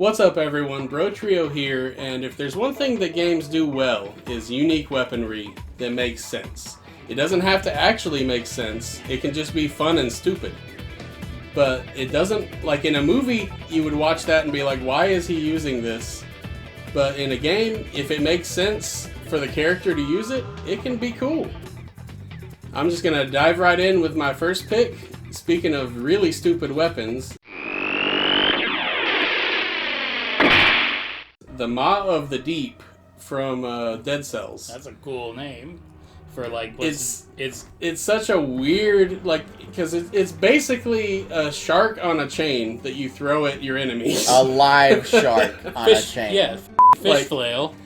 What's up, everyone? Bro Trio here, and if there's one thing that games do well, is unique weaponry that makes sense. It doesn't have to actually make sense, it can just be fun and stupid. But it doesn't, like in a movie, you would watch that and be like, why is he using this? But in a game, if it makes sense for the character to use it, it can be cool. I'm just gonna dive right in with my first pick. Speaking of really stupid weapons, the Maw of the Deep from Dead Cells. That's a cool name for like. It's such a weird because it's basically a shark on a chain that you throw at your enemies. A live shark on a chain. Yeah, fish flail.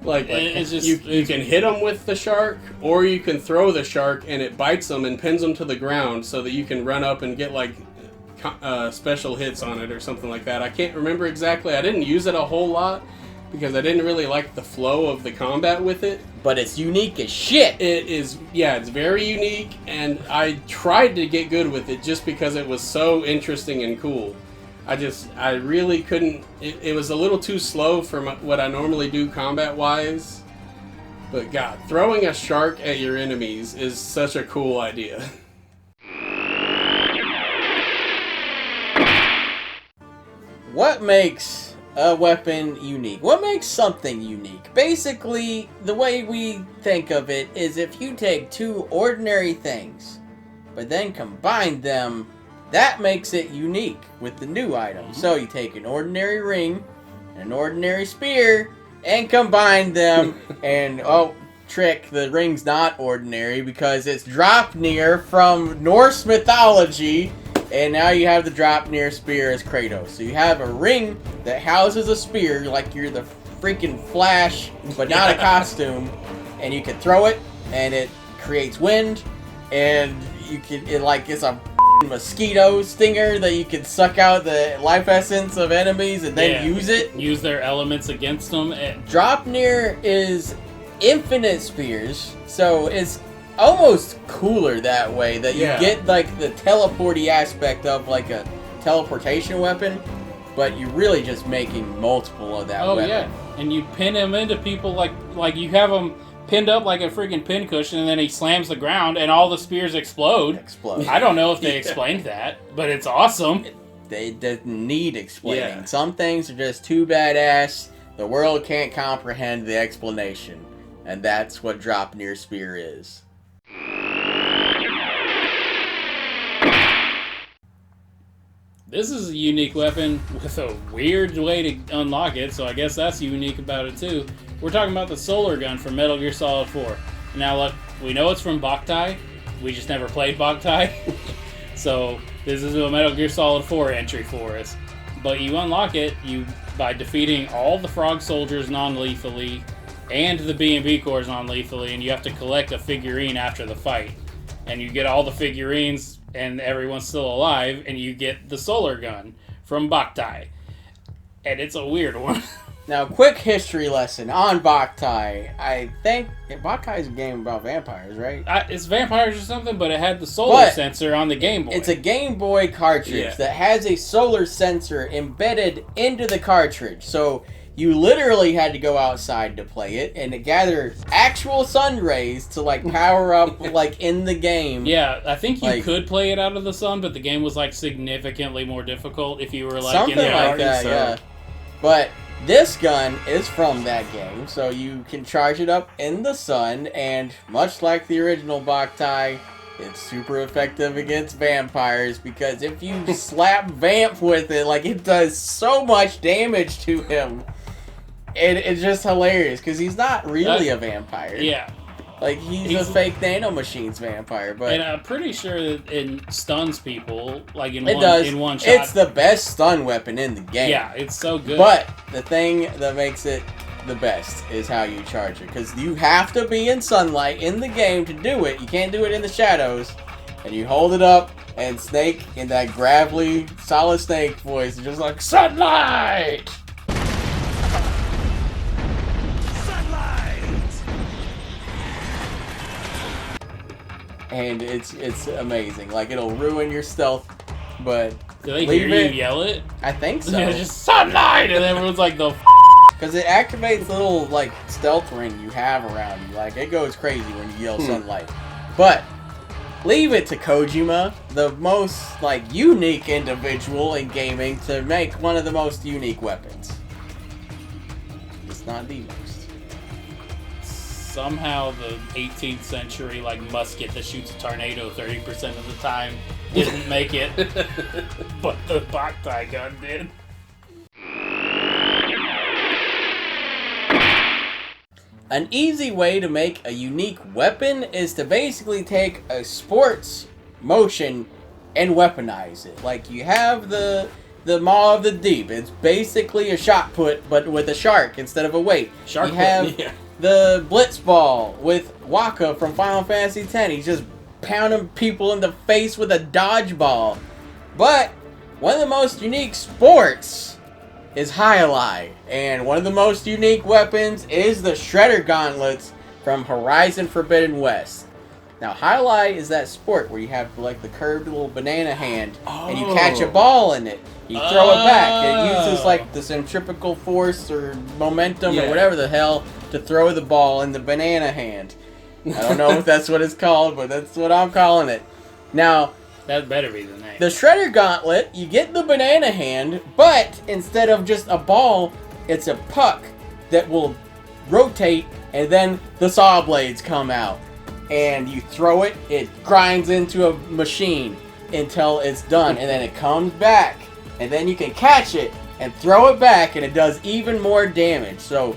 It's just you can hit them with the shark, or you can throw the shark and it bites them and pins them to the ground, so that you can run up and get special hits on it or something like that. I can't remember exactly. I didn't use it a whole lot because I didn't really like the flow of the combat with it. But it's unique as shit. It is, yeah, it's very unique, and I tried to get good with it just because it was so interesting and cool. I really couldn't, it was a little too slow for what I normally do combat-wise. But God, throwing a shark at your enemies is such a cool idea. What makes a weapon unique? What makes something unique? Basically, the way we think of it is if you take two ordinary things, but then combine them, that makes it unique with the new item. Mm-hmm. So you take an ordinary ring, an ordinary spear, and combine them, and trick, the ring's not ordinary because it's Draupnir from Norse mythology. And now you have the Draupnir spear as Kratos. So you have a ring that houses a spear, like you're the freaking Flash, but not a costume. And you can throw it, and it creates wind. And it's a mosquito stinger that you can suck out the life essence of enemies and then use it. Use their elements against them. Draupnir is infinite spears, so it's almost cooler that way, that you get the teleporty aspect of a teleportation weapon, but you're really just making multiple of that weapon. Yeah, and you pin him into people like you have him pinned up like a freaking pincushion, and then he slams the ground and all the spears explode. I don't know if they explained that, but it's awesome. They didn't need explaining. Yeah. Some things are just too badass, the world can't comprehend the explanation, and that's what Draupnir spear is. This is a unique weapon with a weird way to unlock it, so I guess that's unique about it too. We're talking about the solar gun from Metal Gear Solid 4. Now look, we know it's from Boktai. We just never played Boktai. So this is a Metal Gear Solid 4 entry for us. But you unlock it by defeating all the frog soldiers non-lethally and the B&B cores non-lethally, and you have to collect a figurine after the fight. And you get all the figurines and everyone's still alive, and you get the solar gun from Boktai. And it's a weird one. Now, quick history lesson on Boktai. I think Boktai is a game about vampires, right? It's vampires or something, but it had the solar sensor on the Game Boy. It's a Game Boy cartridge that has a solar sensor embedded into the cartridge. So you literally had to go outside to play it and to gather actual sun rays to power up in the game. Yeah, I think you could play it out of the sun, but the game was significantly more difficult if you were something in the like that. so. Yeah, but this gun is from that game, so you can charge it up in the sun, and much like the original Boktai, it's super effective against vampires, because if you slap Vamp with it, it does so much damage to him. It's just hilarious, because he's not really a vampire. Yeah. He's a fake nanomachines vampire, but... And I'm pretty sure that it stuns people, in one shot. It's the best stun weapon in the game. Yeah, it's so good. But the thing that makes it the best is how you charge it, because you have to be in sunlight in the game to do it. You can't do it in the shadows. And you hold it up, and Snake, in that gravelly, Solid Snake voice, is just sunlight! And it's amazing. It'll ruin your stealth, but Do they Leave hear it. you yell it? I think so. Yeah, just sunlight, and everyone's like the. Because it activates the little, like, stealth ring you have around you. Like, it goes crazy when you yell sunlight. But, leave it to Kojima, the most, like, unique individual in gaming, to make one of the most unique weapons. It's not the most. Somehow the 18th century, like, musket that shoots a tornado 30% of the time didn't make it. But the Boktai gun did. An easy way to make a unique weapon is to basically take a sports motion and weaponize it. Like, you have the Maw of the Deep. It's basically a shot put, but with a shark instead of a weight. Shark you put, have yeah. the Blitzball with Waka from Final Fantasy X. He's just pounding people in the face with a dodgeball. But one of the most unique sports is Hyliai, and one of the most unique weapons is the Shredder Gauntlets from Horizon Forbidden West. Now, Hyliai is that sport where you have like the curved little banana hand, and you catch a ball in it. You throw it back. It uses like the centrifugal force or momentum or whatever the hell to throw the ball in the banana hand. I don't know if that's what it's called, but that's what I'm calling it. Now, That better be the name. the Shredder Gauntlet, you get the banana hand, but instead of just a ball, it's a puck that will rotate, and then the saw blades come out. And you throw it, it grinds into a machine until it's done, and then it comes back. And then you can catch it and throw it back, and it does even more damage. So,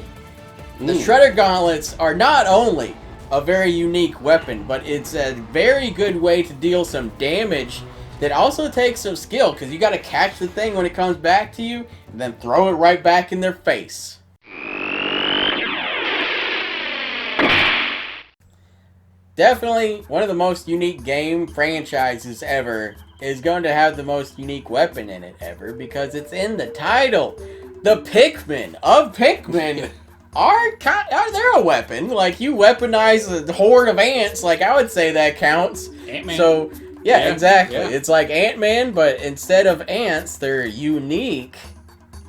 the Shredder Gauntlets are not only a very unique weapon, but it's a very good way to deal some damage that also takes some skill, because you got to catch the thing when it comes back to you and then throw it right back in their face. Definitely one of the most unique game franchises ever is going to have the most unique weapon in it ever, because it's in the title. The Pikmin of Pikmin they're a weapon. Like, you weaponize a horde of ants, like, I would say that counts. Ant-Man. So, yeah, exactly. yeah. It's like Ant-Man, but instead of ants, they're unique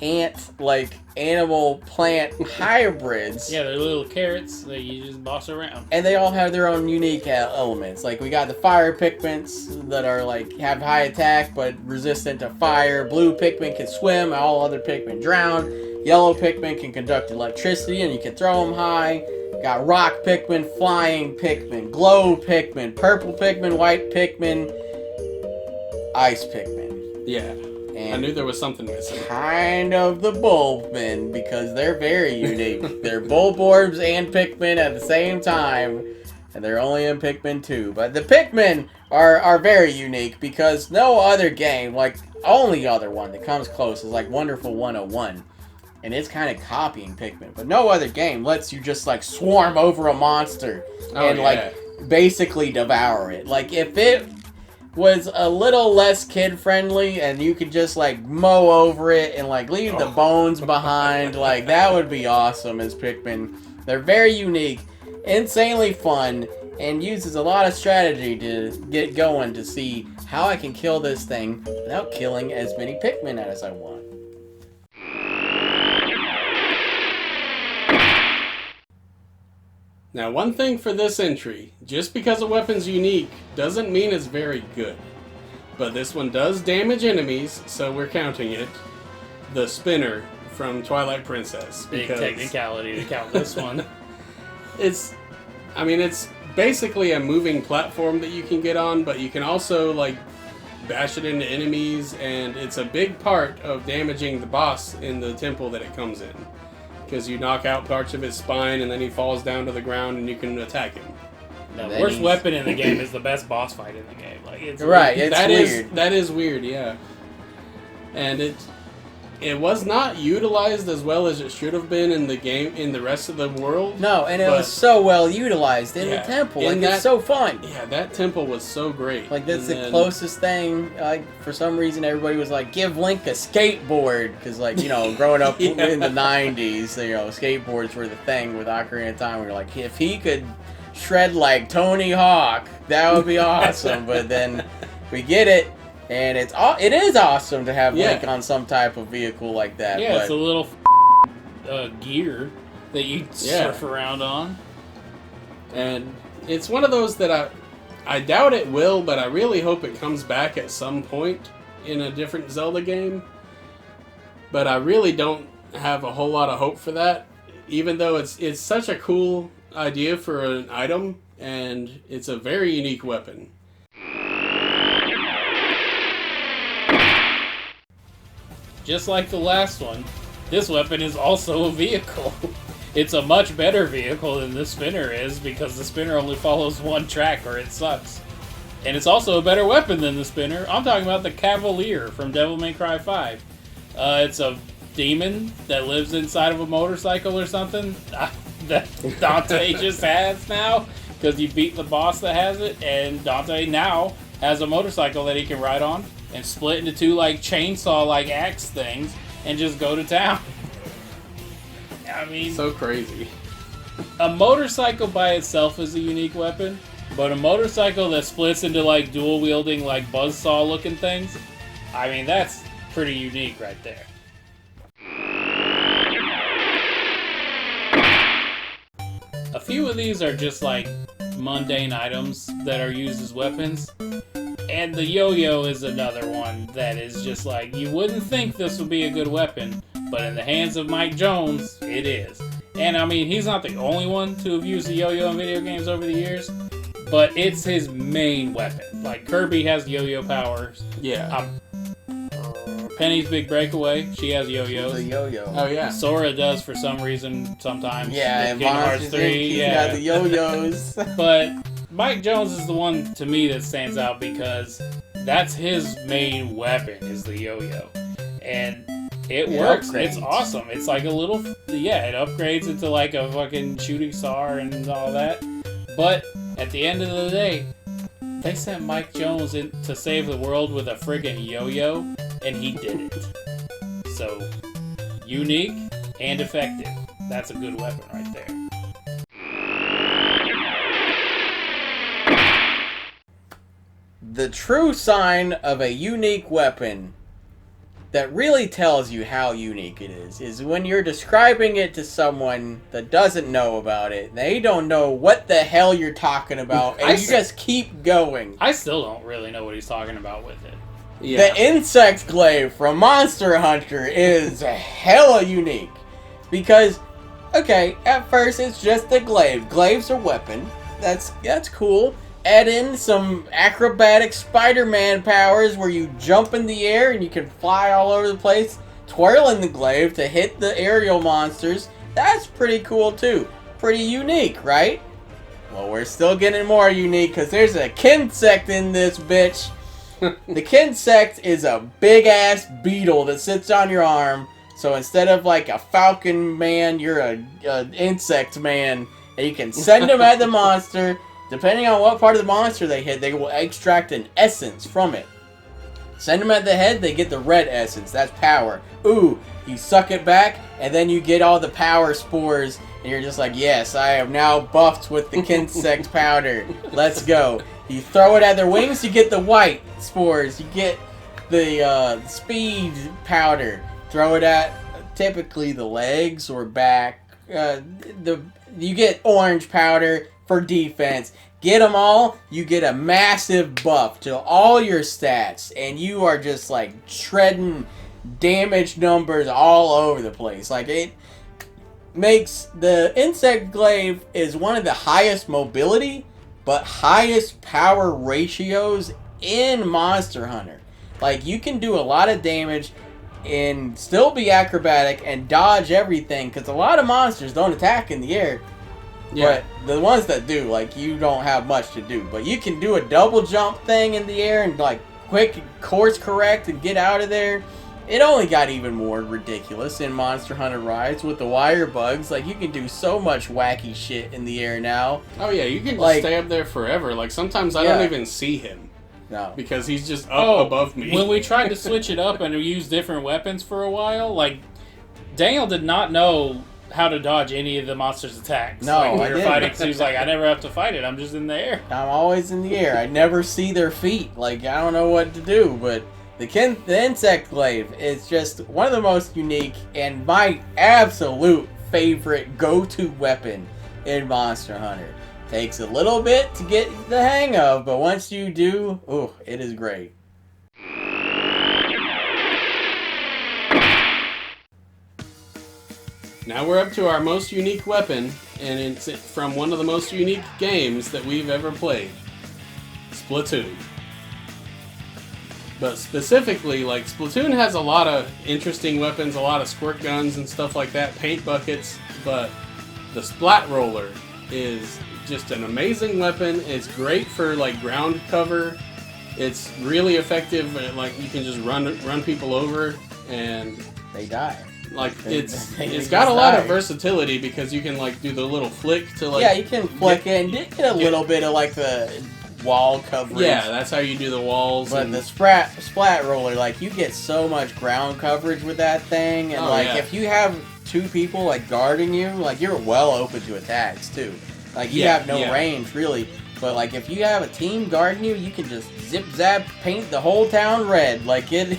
ant, like, animal plant hybrids. Yeah, they're little carrots that you just boss around. And they all have their own unique elements. Like, we got the fire Pikmins that are, like, have high attack but resistant to fire. Blue Pikmin can swim, all other Pikmin drown. Yellow Pikmin can conduct electricity and you can throw them high. Got rock Pikmin, flying Pikmin, glow Pikmin, purple Pikmin, white Pikmin, ice Pikmin. Yeah. And I knew there was something missing. kind of the Bulbmin, because they're very unique. They're Bulborbs and Pikmin at the same time, and they're only in Pikmin 2. But the Pikmin are very unique, because no other game, like, only other one that comes close is like Wonderful 101. And it's kind of copying Pikmin. But no other game lets you just, like, swarm over a monster and, like, basically devour it. Like, if it was a little less kid-friendly and you could just, like, mow over it and, like, leave the bones behind, like, that would be awesome as Pikmin. They're very unique, insanely fun, and uses a lot of strategy to get going to see how I can kill this thing without killing as many Pikmin as I want. Now, one thing for this entry, just because a weapon's unique doesn't mean it's very good. But this one does damage enemies, so we're counting it. The spinner from Twilight Princess. Big technicality to count this one. It's basically a moving platform that you can get on, but you can also, like, bash it into enemies, and it's a big part of damaging the boss in the temple that it comes in. Because you knock out parts of his spine, and then he falls down to the ground, and you can attack him. The worst weapon in the game is the best boss fight in the game. Like, it's Right, it's weird. That is weird, yeah. And it was not utilized as well as it should have been in the game, in the rest of the world. No, and it was so well utilized in the Yeah, temple. in Like, that- it's so fun. Yeah, that temple was so great. Like, that's And the then- closest thing. Like, for some reason, everybody was like, give Link a skateboard. Because, like, you know, growing up Yeah. in the 90s, you know, skateboards were the thing with Ocarina of Time. We were like, if he could shred like Tony Hawk, that would be awesome. But then we get it, And it is awesome to have Link on some type of vehicle like that. Yeah, but it's a little gear that you surf around on. And it's one of those that I doubt it will, but I really hope it comes back at some point in a different Zelda game. But I really don't have a whole lot of hope for that, even though it's such a cool idea for an item, and it's a very unique weapon. Just like the last one, this weapon is also a vehicle. It's a much better vehicle than the spinner is, because the spinner only follows one track or it sucks. And it's also a better weapon than the spinner. I'm talking about the Cavalier from Devil May Cry 5. It's a demon that lives inside of a motorcycle or something that Dante just has now, because you beat the boss that has it, and Dante now has a motorcycle that he can ride on and split into two like chainsaw like axe things and just go to town. I mean, So crazy. a motorcycle by itself is a unique weapon, but a motorcycle that splits into like dual wielding like buzzsaw looking things, I mean, that's pretty unique right there. A few of these are just like mundane items that are used as weapons. And the yo-yo is another one that is just like, you wouldn't think this would be a good weapon, but in the hands of Mike Jones, it is. And I mean, he's not the only one to have used the yo-yo in video games over the years, but it's his main weapon. Like, Kirby has yo-yo powers. Yeah. Penny's Big Breakaway, she has yo-yos. the yo-yo. Oh yeah. Sora does for some reason sometimes. Yeah, with and Kingdom Hearts Monsters 3, Inc. He's got the yo-yos. But Mike Jones is the one to me that stands out because that's his main weapon is the yo-yo. And it works. upgrades. It's awesome. It's like a little, it upgrades into like a fucking shooting star and all that. But at the end of the day, they sent Mike Jones in to save the world with a friggin' yo-yo, and he did it. So, unique and effective. That's a good weapon right there. The true sign of a unique weapon that really tells you how unique it is when you're describing it to someone that doesn't know about it. They don't know what the hell you're talking about, and you just keep going. I still don't really know what he's talking about with it. Yeah. The insect glaive from Monster Hunter is hella unique. Because, okay, at first it's just a glaive. Glaive's a weapon. That's cool. Add in some acrobatic Spider-Man powers where you jump in the air and you can fly all over the place, twirling the glaive to hit the aerial monsters. That's pretty cool too. Pretty unique, right? Well, we're still getting more unique because there's a Kinsect in this bitch. The Kinsect is a big-ass beetle that sits on your arm. So instead of like a falcon man, you're a insect man. And you can send them at the monster. Depending on what part of the monster they hit, they will extract an essence from it. Send them at the head, they get the red essence. That's power. Ooh, you suck it back, and then you get all the power spores, and you're just like, yes, I am now buffed with the Kinsect powder. Let's go. You throw it at their wings, you get the white spores. You get the speed powder. Throw it at typically the legs or back. You get orange powder for defense. Get them all, you get a massive buff to all your stats, and you are just like shredding damage numbers all over the place. Like, it makes the insect glaive is one of the highest mobility but highest power ratios in Monster Hunter. Like, you can do a lot of damage and still be acrobatic and dodge everything, because a lot of monsters don't attack in the air. Yeah. But the ones that do, like, you don't have much to do. But you can do a double jump thing in the air and, like, quick course correct and get out of there. It only got even more ridiculous in Monster Hunter Rise with the wire bugs. Like, you can do so much wacky shit in the air now. Oh yeah, you can just Like- stay up there forever. Like sometimes I Yeah. don't even see him No. because he's just up above me. When we tried to switch it up and use different weapons for a while, like, Daniel did not know how to dodge any of the monster's attacks. No, like, I we were didn't. fighting, so he was like, I never have to fight it. I'm just in the air. I'm always in the air. I never see their feet. Like, I don't know what to do, but the insect glaive is just one of the most unique and my absolute favorite go-to weapon in Monster Hunter. Takes a little bit to get the hang of, but once you do, oh, it is great. Now we're up to our most unique weapon, and it's from one of the most unique games that we've ever played, Splatoon. But specifically, like, Splatoon has a lot of interesting weapons, a lot of squirt guns and stuff like that, paint buckets, but the Splat Roller is just an amazing weapon. It's great for, like, ground cover. It's really effective, like, you can just run people over, and They die. like They it's just got a lot die. of versatility because you can like do the little flick to like Yeah, you can flick it and get a little bit of like the wall coverage. yeah, that's how you do the walls. But and, the splat roller, like, you get so much ground coverage with that thing, and Oh, like yeah. if you have two people like guarding you, like, you're well open to attacks too. Like, you Yeah, have no yeah. range really, but like if you have a team guarding you, you can just zip zap paint the whole town red. Like it's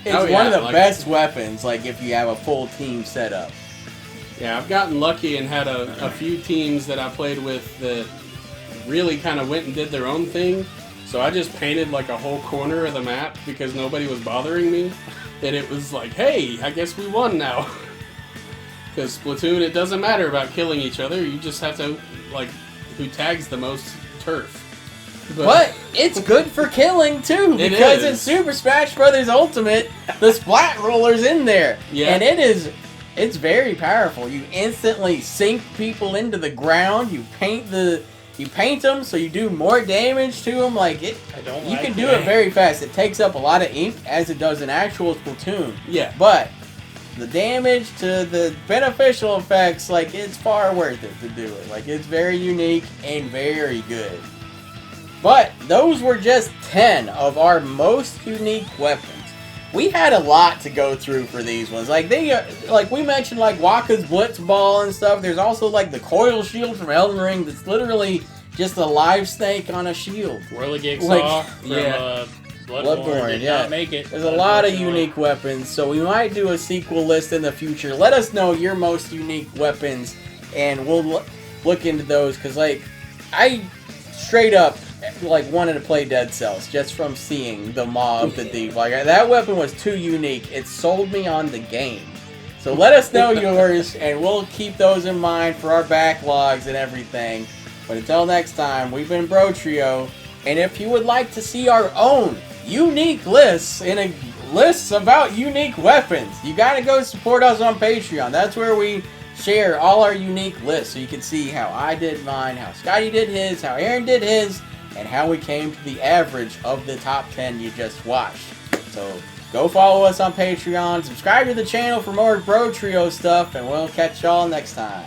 Oh, one yeah, of the like- best weapons. Like if you have a full team set up. yeah, I've gotten lucky and had a few teams that I played with that really kind of went and did their own thing. So I just painted like a whole corner of the map because nobody was bothering me, and it was like, hey, I guess we won now. Because Splatoon, it doesn't matter about killing each other. You just have to like who tags the most turf. But it's good for killing too, It because is. in Super Smash Bros. Ultimate, the splat roller's in there, Yeah. and it's very powerful. You instantly sink people into the ground. You paint them so you do more damage to them. Like it, I don't you like can do that. it very fast. It takes up a lot of ink as it does in actual Splatoon, yeah, but the damage to the beneficial effects, like, it's far worth it to do it. Like, it's very unique and very good. But those were just 10 of our most unique weapons. We had a lot to go through for these ones. Like like we mentioned, like Wakka's Blitz Ball and stuff. There's also like the Coil Shield from Elden Ring that's literally just a live snake on a shield. Whirligig Like, Saw from yeah. Bloodborne did yeah. not make it. There's a lot of unfortunately. unique weapons, so we might do a sequel list in the future. Let us know your most unique weapons, and we'll look into those. Cause like, I straight up like wanted to play Dead Cells just from seeing the Maw of the Deep. Like, that weapon was too unique. It sold me on the game. So let us know yours, and we'll keep those in mind for our backlogs and everything. But until next time, we've been Bro Trio, and if you would like to see our own unique lists and lists about unique weapons, you gotta go support us on Patreon. That's where we share all our unique lists, so you can see how I did mine, how Scotty did his, how Aaron did his, and how we came to the average of the top 10 you just watched. So go follow us on Patreon, subscribe to the channel for more Bro Trio stuff, and we'll catch y'all next time.